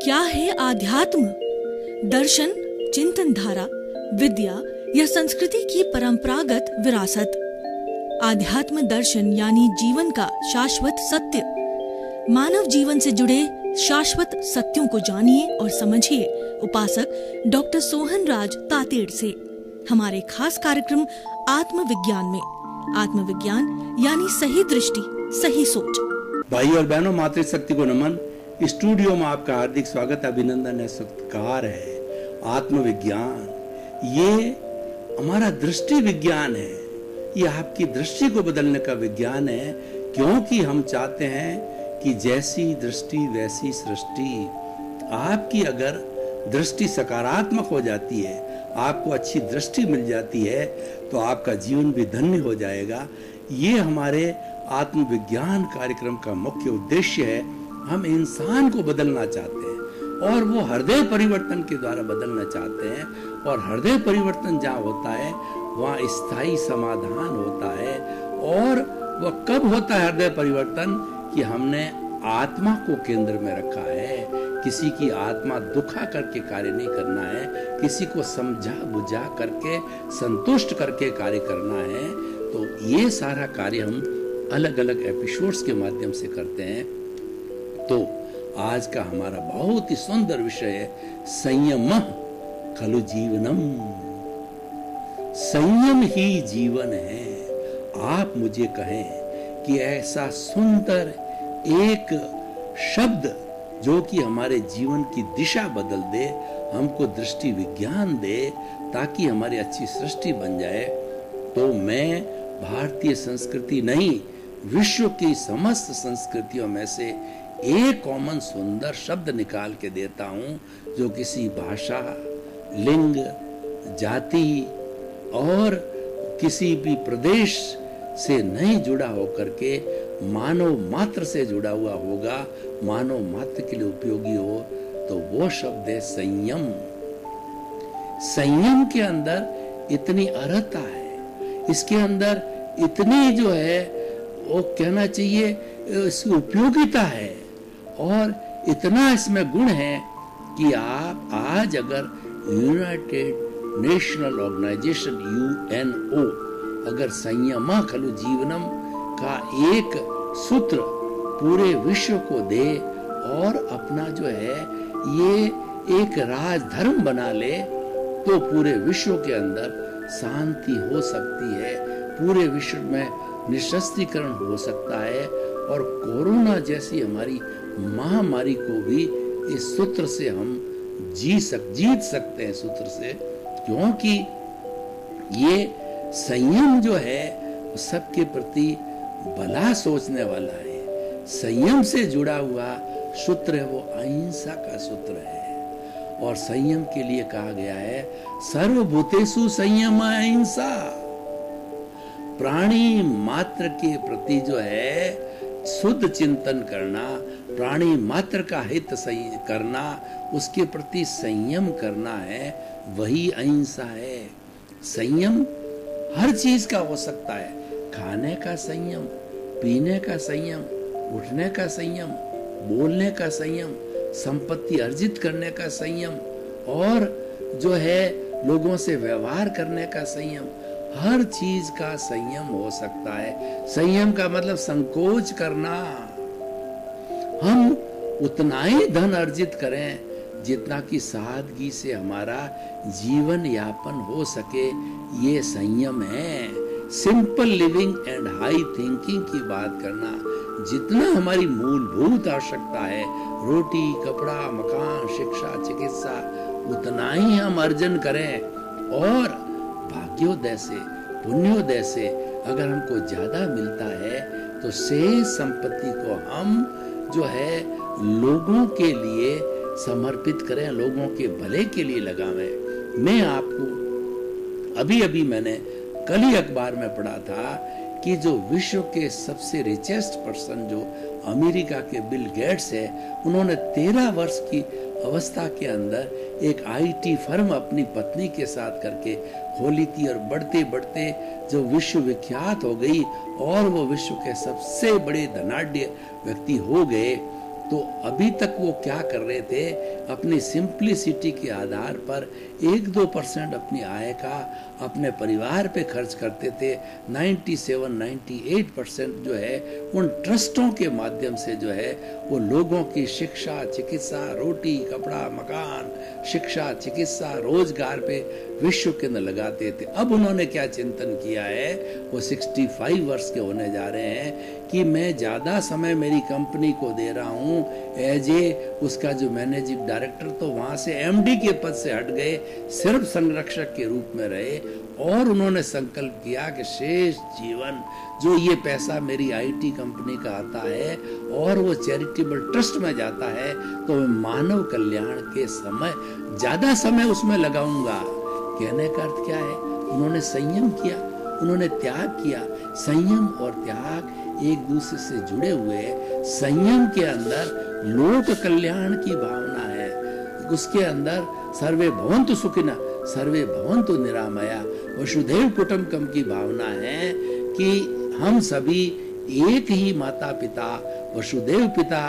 क्या है आध्यात्म? दर्शन, चिंतन धारा, विद्या या संस्कृति की परंपरागत विरासत। आध्यात्म दर्शन यानी जीवन का शाश्वत सत्य। मानव जीवन से जुड़े शाश्वत सत्यों को जानिए और समझिए उपासक डॉक्टर सोहन राज तातेड़ से हमारे खास कार्यक्रम आत्मविज्ञान में। आत्मविज्ञान यानी सही दृष्टि, सही सोच। भाई और बहनों, मातृशक्ति को नमन। स्टूडियो में आपका हार्दिक स्वागत, अभिनंदन है, सत्कार है। आत्मविज्ञान ये हमारा दृष्टि विज्ञान है। ये आपकी दृष्टि को बदलने का विज्ञान है, क्योंकि हम चाहते हैं कि जैसी दृष्टि वैसी सृष्टि। आपकी अगर दृष्टि सकारात्मक हो जाती है, आपको अच्छी दृष्टि मिल जाती है, तो आपका जीवन भी धन्य हो जाएगा। ये हमारे आत्मविज्ञान कार्यक्रम का मुख्य उद्देश्य है। हम इंसान को बदलना चाहते हैं और वो हृदय परिवर्तन के द्वारा बदलना चाहते हैं। और हृदय परिवर्तन जहाँ होता है वहाँ स्थायी समाधान होता है। और वह कब होता है हृदय परिवर्तन? कि हमने आत्मा को केंद्र में रखा है। किसी की आत्मा दुखा करके कार्य नहीं करना है, किसी को समझा बुझा करके संतुष्ट करके कार्य करना है। तो ये सारा कार्य हम अलग अलग एपिसोड्स के माध्यम से करते हैं। तो आज का हमारा बहुत ही सुंदर विषय है संयमः खलु जीवनम। संयम ही जीवन है। आप मुझे कहें कि ऐसा सुंदर एक शब्द जो कि हमारे जीवन की दिशा बदल दे, हमको दृष्टि विज्ञान दे, ताकि हमारी अच्छी सृष्टि बन जाए, तो मैं भारतीय संस्कृति नहीं, विश्व की समस्त संस्कृतियों में से एक कॉमन सुंदर शब्द निकाल के देता हूं, जो किसी भाषा, लिंग, जाति और किसी भी प्रदेश से नहीं जुड़ा होकर के मानव मात्र से जुड़ा हुआ होगा, मानव मात्र के लिए उपयोगी हो, तो वो शब्द है संयम। संयम के अंदर इतनी अर्हता है, इसके अंदर इतनी जो है वो कहना चाहिए इसकी उपयोगिता है, और इतना इसमें गुण है कि आप आज अगर यूनाइटेड नेशनल ऑर्गेनाइजेशन UNO अगर संयमः खलु जीवनम का एक सूत्र पूरे विश्व को दे और अपना जो है ये एक राजधर्म बना ले, तो पूरे विश्व के अंदर शांति हो सकती है, पूरे विश्व में निशस्त्रीकरण हो सकता है, और कोरोना जैसी हमारी महामारी को भी इस सूत्र से हम जीत सकते हैं। सूत्र से, क्योंकि ये संयम जो है सबके प्रति भला सोचने वाला है। संयम से जुड़ा हुआ सूत्र है वो अहिंसा का सूत्र है। और संयम के लिए कहा गया है सर्वभूतेषु संयम अहिंसा। प्राणी मात्र के प्रति जो है शुद्ध चिंतन करना, प्राणी मात्र का हित करना, उसके प्रति संयम करना है, वही अहिंसा है। संयम हर चीज का हो सकता है। खाने का संयम, पीने का संयम, उठने का संयम, बोलने का संयम, संपत्ति अर्जित करने का संयम, और जो है लोगों से व्यवहार करने का संयम, हर चीज का संयम हो सकता है। संयम का मतलब संकोच करना। हम उतना ही धन अर्जित करें जितना कि सादगी से हमारा जीवन यापन हो सके, ये संयम है। Simple living and high thinking की बात करना। जितना हमारी मूलभूत आवश्यकता है, रोटी, कपड़ा, मकान, शिक्षा, चिकित्सा, उतना ही हम अर्जन करें। और भाग्योदय से, पुण्योदय से अगर हमको ज्यादा मिलता है, तो शेष संपत्ति को हम जो है लोगों के लिए समर्पित करें, लोगों के भले के लिए लगावें। मैं आपको अभी मैंने कल ही अखबार में पढ़ा था कि जो विश्व के सबसे रिचेस्ट पर्सन जो अमेरिका के बिल गेट्स है, उन्होंने 13 वर्ष की अवस्था के अंदर एक IT फर्म अपनी पत्नी के साथ करके खोली थी, और बढ़ते बढ़ते जो विश्व विख्यात हो गई और वो विश्व के सबसे बड़े धनाढ्य व्यक्ति हो गए। तो अभी तक वो क्या कर रहे थे, अपनी सिंप्लिसिटी के आधार पर 1-2% अपनी आय का अपने परिवार पे खर्च करते थे। 97-98% जो है उन ट्रस्टों के माध्यम से जो है वो लोगों की शिक्षा, चिकित्सा, रोटी, कपड़ा, मकान, शिक्षा, चिकित्सा, रोजगार पे विश्व केंद्र लगाते थे। अब उन्होंने क्या चिंतन किया है, वो 65 वर्ष के होने जा रहे हैं कि मैं ज़्यादा समय मेरी कंपनी को दे रहा हूँ एज ए उसका जो मैनेजिंग डायरेक्टर, तो वहाँ से एमडी के पद से हट गए, सिर्फ संरक्षक के रूप में रहे और उन्होंने संकल्प किया कि शेष जीवन जो ये पैसा मेरी आईटी कंपनी का आता है और वो चैरिटेबल ट्रस्ट में जाता है तो मैं मानव कल्याण के समय ज़्यादा समय उसमें लगाऊंगा। कहने का अर्थ क्या है, उन्होंने संयम किया, उन्होंने त्याग किया। संयम और त्याग एक दूसरे से जुड़े हुए हैं। संयम के अंदर लोक कल्याण की भावना है, उसके अंदर सर्वे भवन्तु सुखिनः सर्वे भवन्तु निरामया वसुधैव कुटुम्बकम की भावना है कि हम सभी एक ही माता पिता वसुदेव पिता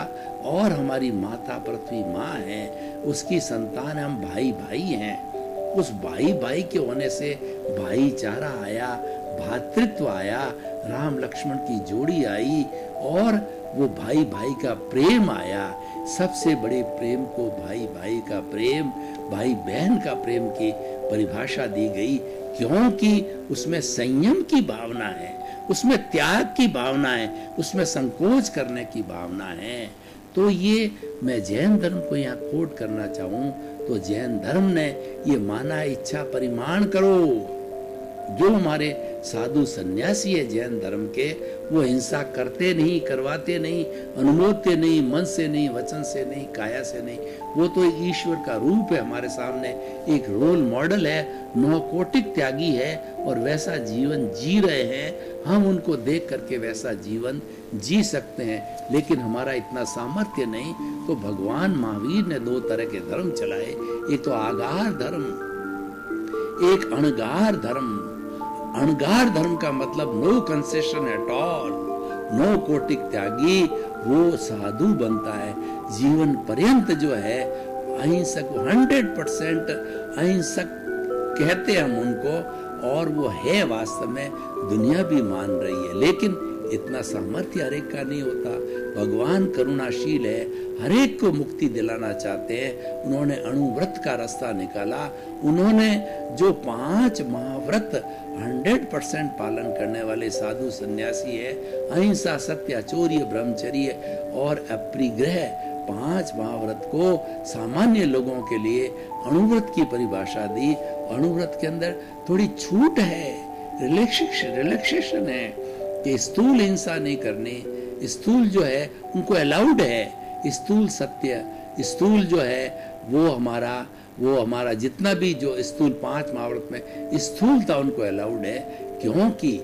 और हमारी माता पृथ्वी माँ है, उसकी संतान हम भाई भाई हैं। उस भाई भाई के होने से भाईचारा आया, भातृत्व आया, राम लक्ष्मण की जोड़ी आई और वो भाई भाई का प्रेम आया। सबसे बड़े प्रेम को भाई भाई का प्रेम, भाई बहन का प्रेम की परिभाषा दी गई, क्योंकि उसमें संयम की भावना है, उसमें त्याग की भावना है, उसमें संकोच करने की भावना है। तो ये मैं जैन धर्म को यहाँ कोट करना चाहूँ तो जैन धर्म ने ये माना है, इच्छा परिमाण करो। जो हमारे साधु सन्यासी है जैन धर्म के, वो हिंसा करते नहीं, करवाते नहीं, अनुमोदते नहीं, मन से नहीं, वचन से नहीं, काया से नहीं। वो तो ईश्वर का रूप है हमारे सामने, एक रोल मॉडल है, नौकोटिक त्यागी है और वैसा जीवन जी रहे हैं। हम उनको देख करके वैसा जीवन जी सकते हैं, लेकिन हमारा इतना सामर्थ्य नहीं। तो भगवान महावीर ने 2 तरह के धर्म चलाए, एक तो आगार धर्म, एक अणगार धर्म। अणगार धर्म का मतलब no concession at all, no कोटिक त्यागी, वो साधु बनता है जीवन पर्यंत जो है अहिंसक, 100% अहिंसक कहते हैं हम उनको, और वो है वास्तव में, दुनिया भी मान रही है। लेकिन इतना सामर्थ्य हरेक का नहीं होता। भगवान करुणाशील है, हरेक को मुक्ति दिलाना चाहते हैं। उन्होंने अणुव्रत का रास्ता निकाला, उन्होंने जो 5 महाव्रत 100% पालन करने वाले साधु सन्यासी है, अहिंसा, सत्य, अचौर्य, ब्रह्मचर्य और अपरिग्रह, 5 महाव्रत को सामान्य लोगों के लिए अणुव्रत की परिभाषा दी। अणुव्रत के अंदर थोड़ी छूट है, रिलैक्सेशन है कि स्थूल हिंसा नहीं करनी। स्थूल जो है उनको अलाउड है, स्थूल सत्य, स्थूल जो है वो हमारा जितना भी जो स्थूल 5 महाव्रत में स्थूलता उनको अलाउड है, क्योंकि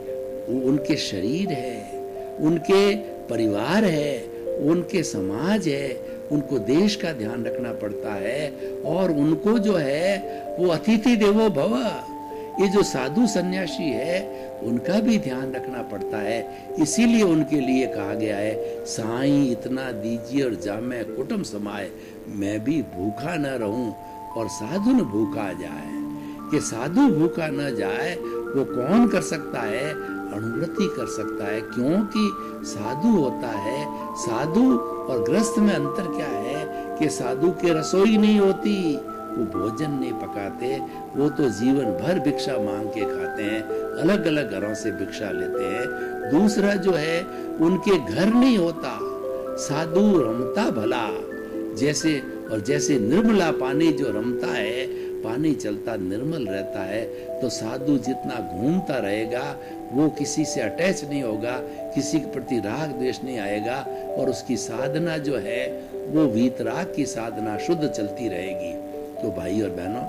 उनके शरीर है, उनके परिवार है, उनके समाज है, उनको देश का ध्यान रखना पड़ता है और उनको जो है वो अतिथि देवो भव। ये जो साधु सन्यासी है उनका भी ध्यान रखना पड़ता है। इसीलिए उनके लिए कहा गया है, साईं इतना दीजिए और जामे कुटुंब समाए, मैं भी भूखा न रहूं और साधु न भूखा जाए। कि साधु भूखा न जाए वो कौन कर सकता है? अणुव्रती कर सकता है, क्योंकि साधु होता है। साधु और गृहस्थ में अंतर क्या है कि साधु के रसोई नहीं होती, वो भोजन नहीं पकाते, वो तो जीवन भर भिक्षा मांग के खाते हैं, अलग अलग घरों से भिक्षा लेते हैं। दूसरा जो है उनके घर नहीं होता, साधु रमता भला, जैसे निर्मला पानी जो रमता है, पानी चलता निर्मल रहता है, तो साधु जितना घूमता रहेगा वो किसी से अटैच नहीं होगा, किसी के प्रति राग द्वेष नहीं आएगा और उसकी साधना जो है वो वीतराग की साधना शुद्ध चलती रहेगी। तो भाई और बहनों,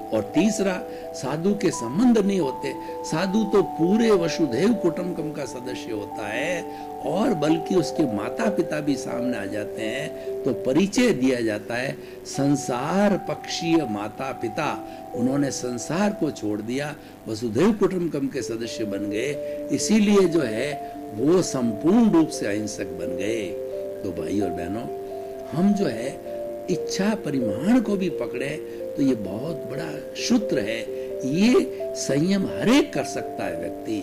और तीसरा साधु के संबंध नहीं होते। साधु तो पूरे वसुधैव कुटुंबकम का सदस्य होता है और बल्कि उसके माता पिता भी सामने आ जाते हैं, तो परिचय दिया जाता है संसार पक्षीय माता पिता। उन्होंने संसार को छोड़ दिया, वसुधैव कुटुंबकम के सदस्य बन गए, इसीलिए जो है वो संपूर्ण रूप से अहिंसक बन गए। तो भाई और बहनों, हम जो है इच्छा परिमाण को भी पकड़े तो ये बहुत बड़ा सूत्र है। ये संयम हर एक कर सकता है व्यक्ति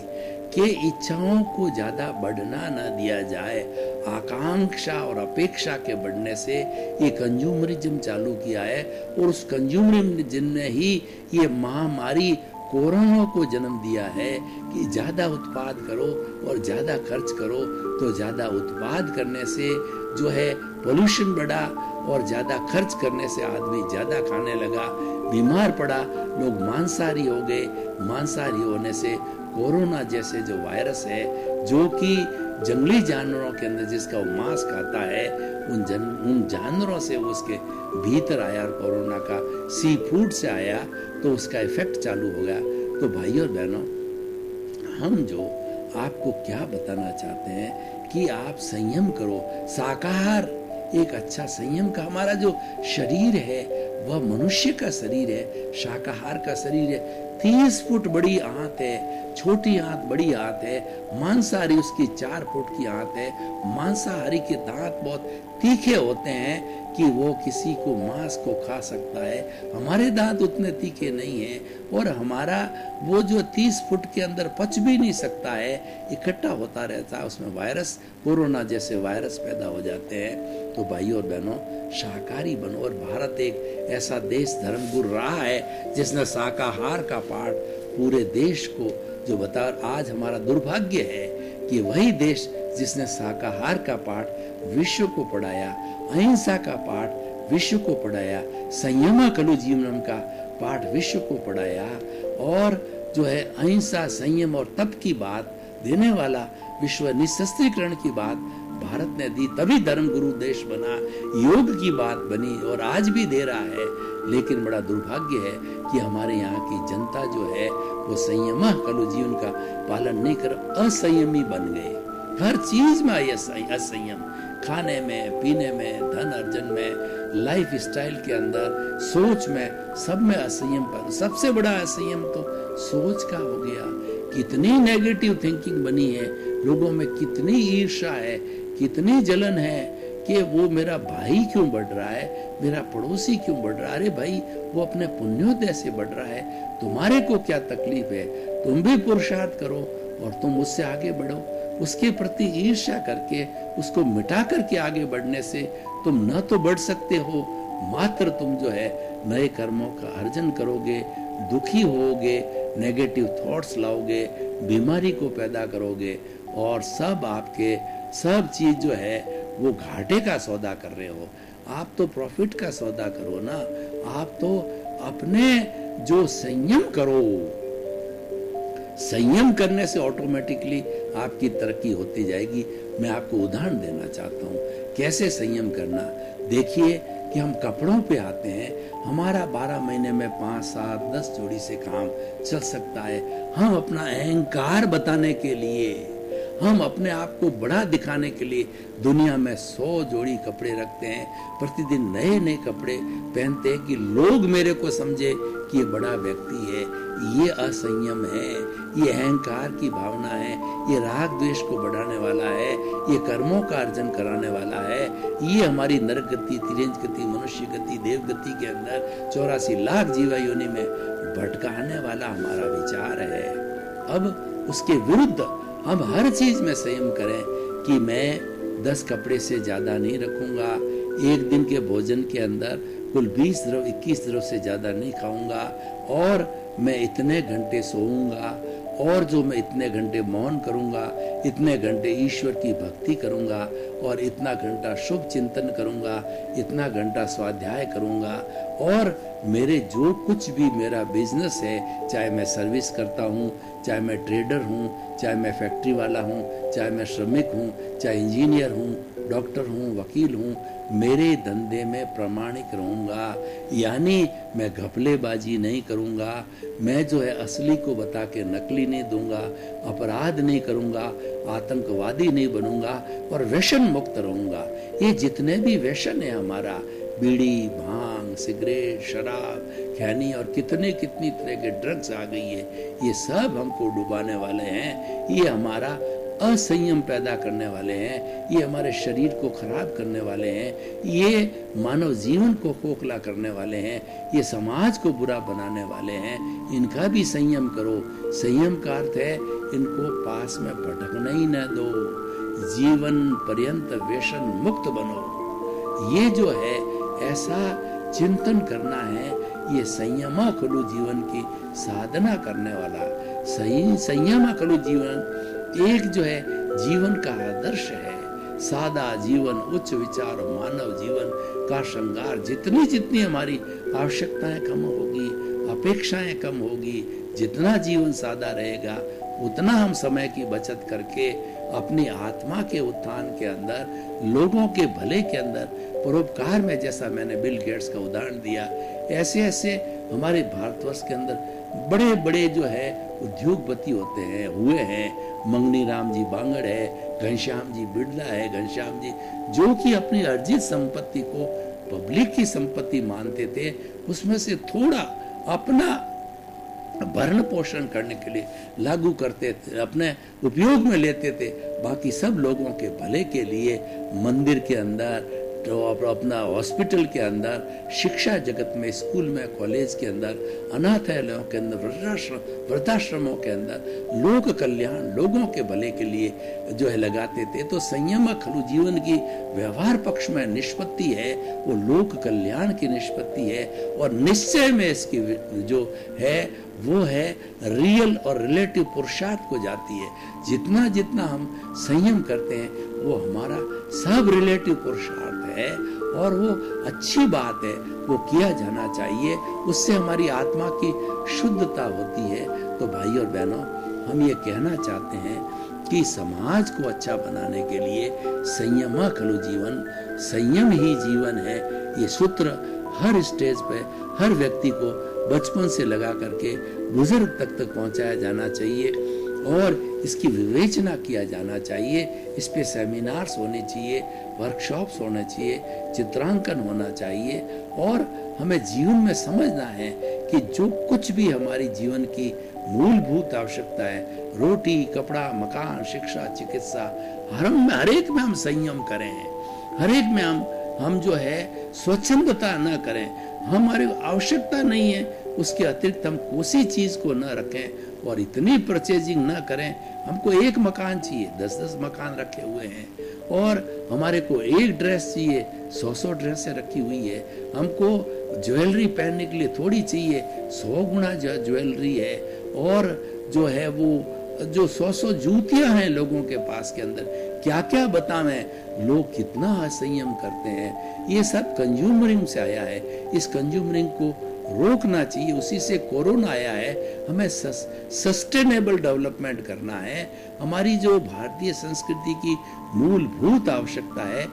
कि इच्छाओं को ज्यादा बढ़ना न दिया जाए। आकांक्षा और अपेक्षा के बढ़ने से ये कंज्यूमरिज्म चालू किया है, और उस कंज्यूमरिज्म ने ही ये महामारी कोरोना को जन्म दिया है कि ज्यादा उत्पाद करो और ज्यादा खर्च करो। तो ज्यादा उत्पाद करने से जो है पोल्यूशन बढ़ा, और ज्यादा खर्च करने से आदमी ज्यादा खाने लगा, बीमार पड़ा, लोग मांसाहारी हो गए। मांसाहारी होने से कोरोना जैसे जो वायरस है, जो कि जंगली जानवरों के अंदर जिसका वो मांस खाता है, उन जानवरों से उसके भीतर आया, और कोरोना का सी फूड से आया, तो उसका इफेक्ट चालू हो गया। तो भाइयों और बहनों, हम जो आपको क्या बताना चाहते हैं कि आप संयम करो। शाकाहार एक अच्छा संयम का, हमारा जो शरीर है वह मनुष्य का शरीर है, शाकाहार का शरीर है। 30 फुट बड़ी आंत है, छोटी आंत बड़ी आंत है। मांसाहारी उसकी 4 फुट की आंत है। मांसाहारी के दांत बहुत तीखे होते हैं कि वो किसी को मांस को खा सकता है। हमारे दांत उतने तीखे नहीं हैं, और हमारा वो जो 30 फुट के अंदर पच भी नहीं सकता है, इकट्ठा होता रहता है, उसमें वायरस, कोरोना जैसे वायरस पैदा हो जाते हैं। तो भाइयों और बहनों, शाकाहारी बनो। और भारत एक ऐसा देश धर्मगुरु रहा है जिसने शाकाहार का पाठ पूरे देश को जो बता। आज हमारा दुर्भाग्य है कि वही देश जिसने शाकाहार का पाठ विश्व को पढ़ाया, अहिंसा का पाठ विश्व को पढ़ाया, संयम खलु जीवनम का पाठ विश्व को पढ़ाया, और जो है अहिंसा, संयम और तप की बात देने वाला, विश्व निशस्त्रीकरण की बात भारत ने दी, तभी धर्म गुरु देश बना, योग की बात बनी, और आज भी दे रहा है। लेकिन बड़ा दुर्भाग्य है कि हमारे यहाँ की जनता जो है वो संयम खलु जीवन का पालन नहीं कर, असंयमी बन गए। हर चीज में असंयम, खाने में, पीने में, धन अर्जन में, लाइफ स्टाइल के अंदर, सोच में, सब में असंयम पर। सबसे बड़ा असंयम तो सोच का हो गया। कितनी नेगेटिव थिंकिंग बनी है, लोगों में कितनी ईर्ष्या है, कितनी जलन है कि वो मेरा भाई क्यों बढ़ रहा है, मेरा पड़ोसी क्यों बढ़ रहा है। अरे भाई, वो अपने पुण्योदय से बढ़ रहा है, तुम्हारे को क्या तकलीफ है? तुम भी पुरुषार्थ करो और तुम उससे आगे बढ़ो। उसके प्रति ईर्ष्या करके, उसको मिटा करके आगे बढ़ने से तुम न तो बढ़ सकते हो, मात्र तुम जो है नए कर्मों का अर्जन करोगे, दुखी होगे, नेगेटिव थॉट्स लाओगे, बीमारी को पैदा करोगे, और सब चीज जो है वो घाटे का सौदा कर रहे हो। आप तो प्रॉफिट का सौदा करो ना। आप तो अपने जो संयम करो, संयम करने से ऑटोमेटिकली आपकी तरक्की होती जाएगी। मैं आपको उदाहरण देना चाहता हूँ कैसे संयम करना। देखिए कि हम कपड़ों पे आते हैं, हमारा 12 महीने में 5, 7, 10 जोड़ी से काम चल सकता है। हम अपना अहंकार बताने के लिए, हम अपने आप को बड़ा दिखाने के लिए दुनिया में 100 जोड़ी कपड़े रखते हैं, प्रतिदिन नए नए कपड़े पहनते हैं कि लोग मेरे को समझे कि ये बड़ा व्यक्ति है। ये असंयम है, ये अहंकार की भावना है, ये राग द्वेष को बढ़ाने वाला है, ये कर्मों का अर्जन कराने वाला है। ये हमारी नरक गति, तिरंज गति, मनुष्य गति, देव गति के अंदर 84 लाख जीवा योनि में भटकाने वाला हमारा विचार है। अब उसके विरुद्ध हम हर चीज में संयम करें कि मैं 10 कपड़े से ज्यादा नहीं रखूंगा, एक दिन के भोजन के अंदर कुल 20 द्रव 21 द्रव से ज्यादा नहीं खाऊंगा, और मैं इतने घंटे सोऊंगा, और जो मैं इतने घंटे मौन करूंगा, इतने घंटे ईश्वर की भक्ति करूंगा, और इतना घंटा शुभ चिंतन करूंगा, इतना घंटा स्वाध्याय करूंगा, और मेरे जो कुछ भी मेरा बिजनेस है, चाहे मैं सर्विस करता हूँ, चाहे मैं ट्रेडर हूँ, चाहे मैं फैक्ट्री वाला हूँ, चाहे मैं श्रमिक हूँ, चाहे इंजीनियर हूँ, डॉक्टर हूँ, वकील हूँ, मेरे धंधे में प्रामाणिक रहूंगा। यानी मैं घपलेबाजी नहीं करूंगा, मैं जो है असली को बता के नकली नहीं दूंगा, अपराध नहीं करूंगा, आतंकवादी नहीं बनूंगा, और व्यसन मुक्त रहूंगा। ये जितने भी व्यसन है हमारा, बीड़ी, भांग, सिगरेट, शराब, खैनी और कितनी तरह के ड्रग्स आ गई है, ये सब हमको डुबाने वाले हैं। ये हमारा असंयम पैदा करने वाले हैं, ये हमारे शरीर को खराब करने वाले हैं, ये मानव जीवन को खोखला करने वाले हैं, ये समाज को बुरा बनाने वाले हैं, इनका भी संयम करो। संयम का अर्थ है इनको पास में भटकने ही न दो, जीवन पर्यंत व्यसन मुक्त बनो। ये जो है ऐसा चिंतन करना है, ये संयमा खलु जीवन की साधना करने वाला संयमा खलु जीवन एक जो है जीवन का आदर्श है। सादा जीवन, उच्च विचार, मानव जीवन का श्रृंगार। जितनी जितनी हमारी आवश्यकताएं कम होगी, अपेक्षाएं कम होगी, जितना जीवन सादा रहेगा उतना हम समय की बचत करके अपनी आत्मा के उत्थान के अंदर, लोगों के भले के अंदर, परोपकार में, जैसा मैंने बिल गेट्स का उदाहरण दिया, ऐसे ऐसे हमारे भारतवर्ष के अंदर बड़े बड़े जो है उद्योगपति होते हैं, हुए हैं। मंगनी राम जी बांगड़ है, घनश्याम जी बिड़ला है, घनश्याम जी जो कि अपनी अर्जित संपत्ति को पब्लिक की संपत्ति मानते थे, उसमें से थोड़ा अपना भरण पोषण करने के लिए लागू करते थे, अपने उपयोग में लेते थे, बाकी सब लोगों के भले के लिए मंदिर के अंदर, तो अपना हॉस्पिटल के अंदर, शिक्षा जगत में, स्कूल में, कॉलेज के अंदर, अनाथालयों के अंदर, वृद्धाश्रमों के अंदर लोक कल्याण, लोगों के भले के लिए जो है लगाते थे। तो संयम खलु जीवन की व्यवहार पक्ष में निष्पत्ति है, वो लोक कल्याण की निष्पत्ति है, और निश्चय में इसकी जो है वो है रियल और रिलेटिव पुरुषार्थ को जाती है। जितना जितना हम संयम करते हैं वो हमारा सब रिलेटिव पुरुषार्थ है, और वो अच्छी बात है, वो किया जाना चाहिए। उससे हमारी आत्मा की शुद्धता होती है। तो भाई और बहनों, हम ये कहना चाहते हैं कि समाज को अच्छा बनाने के लिए संयम खलु जीवन, संयम ही जीवन है। ये सूत्र हर स्टेज पे हर व्यक्ति को बचपन से लगा करके बुजुर्ग तक पहुंचाया जाना चाहिए, और इसकी विवेचना किया जाना चाहिए। इस पे सेमिनार्स होने चाहिए, वर्कशॉप्स होने चाहिए, चित्रांकन होना चाहिए, और हमें जीवन में समझना है कि जो कुछ भी हमारी जीवन की मूलभूत आवश्यकता है, रोटी, कपड़ा, मकान, शिक्षा, चिकित्सा, हर एक में हम संयम करें, हर एक में हम जो है स्वच्छंदता न करें। हमारी आवश्यकता नहीं है उसके अतिरिक्त हम कोई चीज को न रखें, और इतनी परचेजिंग न करें। हमको एक मकान चाहिए, 10-10 मकान रखे हुए हैं, और हमारे को एक ड्रेस चाहिए, 100-100 ड्रेसें रखी हुई है। हमको ज्वेलरी पहनने के लिए थोड़ी चाहिए, 100 गुना ज्वेलरी है, और जो है वो जो 100-100 जूतियां हैं लोगों के पास के अंदर, क्या क्या बतावें, लोग कितना असंयम करते हैं। ये सब कंज्यूमरिंग से आया है, इस कंज्यूमरिंग को रोकना चाहिए। उसी से कोरोना आया है। हमें सस्टेनेबल डेवलपमेंट करना है। हमारी जो भारतीय संस्कृति की मूलभूत आवश्यकता है,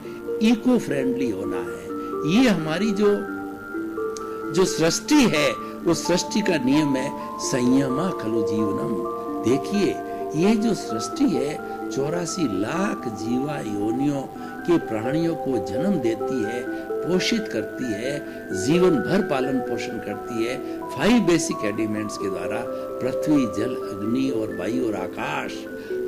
इको फ्रेंडली होना है। ये हमारी जो सृष्टि है, वो सृष्टि का नियम है संयमा खलु जीवनम। देखिए, ये जो सृष्टि है 84 लाख जीवा योनियों के प्राणियों को जन्म देती है, पोषित करती है, जीवन भर पालन पोषण करती है 5 बेसिक एलिमेंट्स के द्वारा। पृथ्वी, जल, अग्नि और वायु और आकाश,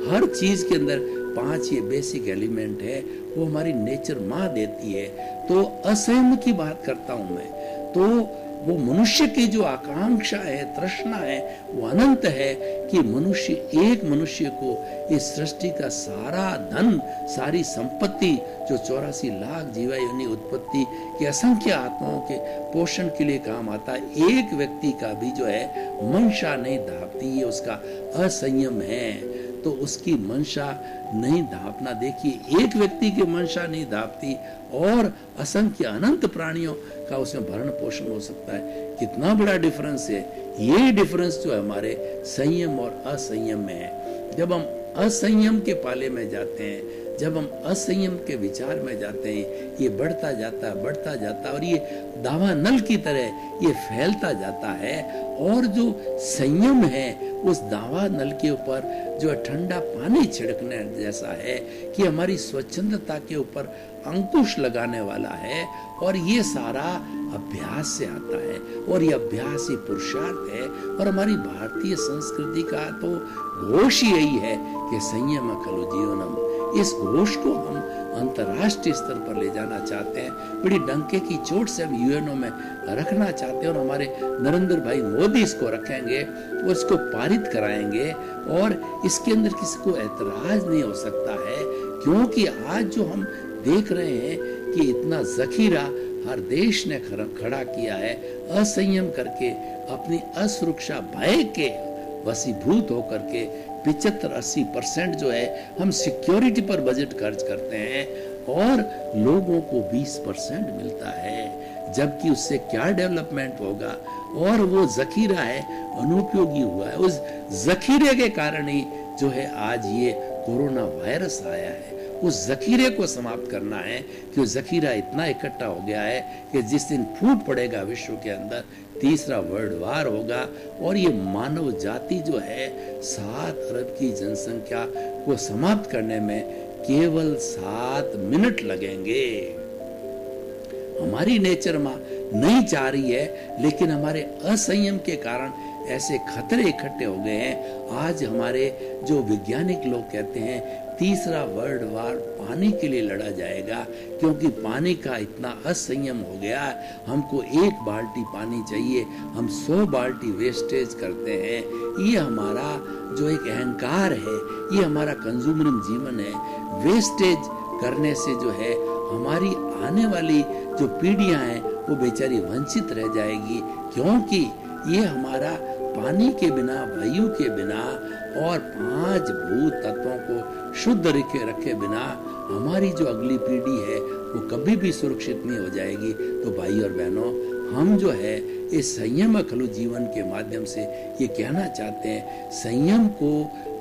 हर चीज के अंदर 5 ये बेसिक एलिमेंट है, वो हमारी नेचर माँ देती है। तो असंयम की बात करता हूं मैं, तो वो मनुष्य की जो आकांक्षा है, तृष्णा है, वो अनंत है कि एक मनुष्य को इस सृष्टि का सारा धन, सारी संपत्ति जो 84 लाख जीवा योनि उत्पत्ति के असंख्य आत्माओं के पोषण के लिए काम आता है, एक व्यक्ति का भी जो है मंशा नहीं दापती, ये उसका असंयम है। तो उसकी मंशा नहीं दापना, देखिए एक व्यक्ति की मंशा नहीं दापती और असंख्य अनंत प्राणियों का उसमें भरण पोषण हो सकता है। कितना बड़ा डिफरेंस है। ये डिफरेंस जो है हमारे संयम और असंयम में है। जब हम असंयम के पाले में जाते हैं, जब हम असंयम के विचार में जाते हैं, ये बढ़ता जाता है और ये दावा नल की तरह ये फैलता जाता है। और जो संयम है उस दावा नल के ऊपर जो ठंडा पानी छिड़कने जैसा है कि हमारी स्वच्छंदता के ऊपर अंकुश लगाने वाला है। और ये सारा अभ्यास से आता है, और ये अभ्यास ही पुरुषार्थ है। और हमारी भारतीय संस्कृति का तो घोष ही यही है कि संयम खलु जीवनम। इस घोष को हम अंतर्राष्ट्रीय स्तर पर ले जाना चाहते हैं, बड़ी डंके की चोट से हम यूएनओ में रखना चाहते हैं, और हमारे नरेंद्र भाई मोदी इसको रखेंगे और इसको पारित कराएंगे, और इसके अंदर किसी को ऐतराज नहीं हो सकता है। क्योंकि आज जो हम देख रहे हैं कि इतना जखीरा हर देश ने खड़ा किया है, असंयम करके, अपनी असुरक्षा भय के वशीभूत होकर के 75-80% जो है हम सिक्योरिटी पर बजट खर्च करते हैं, और लोगों को 20% मिलता है, जबकि उससे क्या डेवलपमेंट होगा। और वो जखीरा है अनुपयोगी हुआ है, उस जखीरे के कारण ही जो है आज ये कोरोना वायरस आया है। उस जखीरे को समाप्त करना है कि वो जखीरा इतना इकट्ठा हो गया है कि जिस दिन फूट पड़ेगा विश्व के अंदर तीसरा वर्ल्ड वार होगा, और ये मानव जाति जो है 7 अरब की जनसंख्या को समाप्त करने में केवल 7 मिनट लगेंगे। हमारी नेचर माँ नहीं चाह रही है, लेकिन हमारे असंयम के कारण ऐसे खतरे इकट्ठे हो गए हैं। आज हमारे जो वैज्ञानिक लोग कहते हैं तीसरा वर्ल्ड वार पानी के लिए लड़ा जाएगा, क्योंकि पानी का इतना असंयम हो गया। हमको 1 बाल्टी पानी चाहिए, हम 100 बाल्टी वेस्टेज करते हैं। ये हमारा जो एक अहंकार है, ये हमारा कंज्यूमरिज्म जीवन है। वेस्टेज करने से जो है हमारी आने वाली जो पीढ़ियां हैं वो बेचारी वंचित रह जाएगी, क्योंकि ये हमारा पानी के बिना, वायु के बिना और 5 भूत तत्वों को शुद्ध रखे बिना हमारी जो अगली पीढ़ी है वो कभी भी सुरक्षित नहीं हो जाएगी। तो भाई और बहनों, हम जो है इस संयम खलु जीवन के माध्यम से ये कहना चाहते हैं, संयम को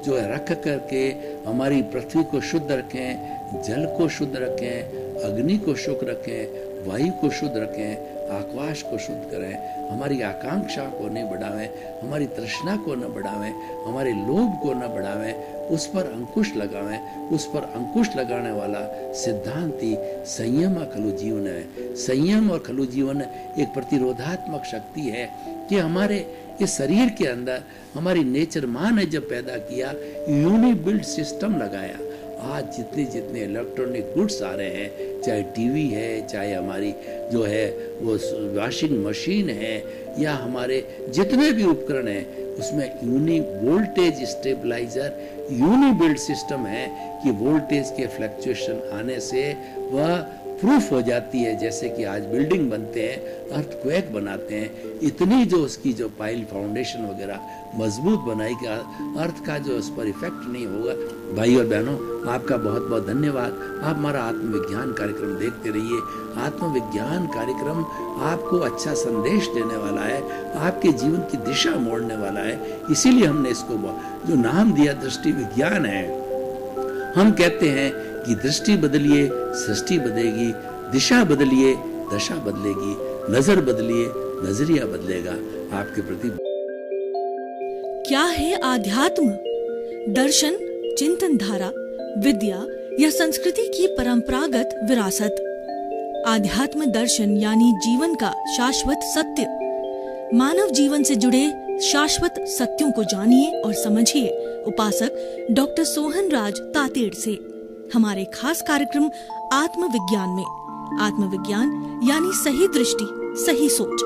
जो है रख करके हमारी पृथ्वी को शुद्ध रखें, जल को शुद्ध रखें, अग्नि को शुद्ध रखें, वायु को शुद्ध रखें, आकाश को शुद्ध करें, हमारी आकांक्षा को नहीं बढ़ावें, हमारी तृष्णा को न बढ़ावें, हमारे लोभ को न बढ़ावें, उस पर अंकुश लगावें। उस पर अंकुश लगाने वाला सिद्धांत ही संयम खलु जीवन है। संयम और खलु जीवन एक प्रतिरोधात्मक शक्ति है कि हमारे इस शरीर के अंदर हमारी नेचर माँ ने जब पैदा किया, यूनिबिल्ट सिस्टम लगाया। आज जितने इलेक्ट्रॉनिक गुड्स आ रहे हैं, चाहे टीवी है, चाहे हमारी जो है वो वॉशिंग मशीन है, या हमारे जितने भी उपकरण हैं, उसमें यूनि वोल्टेज स्टेबलाइजर यूनिबिल्ट सिस्टम है कि वोल्टेज के फ्लक्चुएशन आने से वह प्रूफ हो जाती है। जैसे कि आज बिल्डिंग बनते हैं, अर्थक्वेक बनाते हैं, इतनी जो उसकी जो पाइल फाउंडेशन वगैरह मजबूत बनाई कि अर्थ का जो उस पर इफेक्ट नहीं होगा। भाई और बहनों, आपका बहुत बहुत धन्यवाद। आप हमारा आत्मविज्ञान कार्यक्रम देखते रहिए। आत्मविज्ञान कार्यक्रम आपको अच्छा संदेश देने वाला है, आपके जीवन की दिशा मोड़ने वाला है। इसीलिए हमने इसको जो नाम दिया दृष्टि विज्ञान है। हम कहते हैं कि दृष्टि बदलिए सृष्टि बदलेगी, दिशा बदलिए दशा बदलेगी, नजर बदलिए नजरिया बदलेगा आपके प्रति। क्या है आध्यात्म? दर्शन, चिंतन धारा, विद्या या संस्कृति की परंपरागत विरासत। आध्यात्म दर्शन यानी जीवन का शाश्वत सत्य। मानव जीवन से जुड़े शाश्वत सत्यों को जानिए और समझिए उपासक डॉक्टर सोहन राज तातेड़ से हमारे खास कार्यक्रम आत्मविज्ञान में। आत्मविज्ञान यानी सही दृष्टि, सही सोच।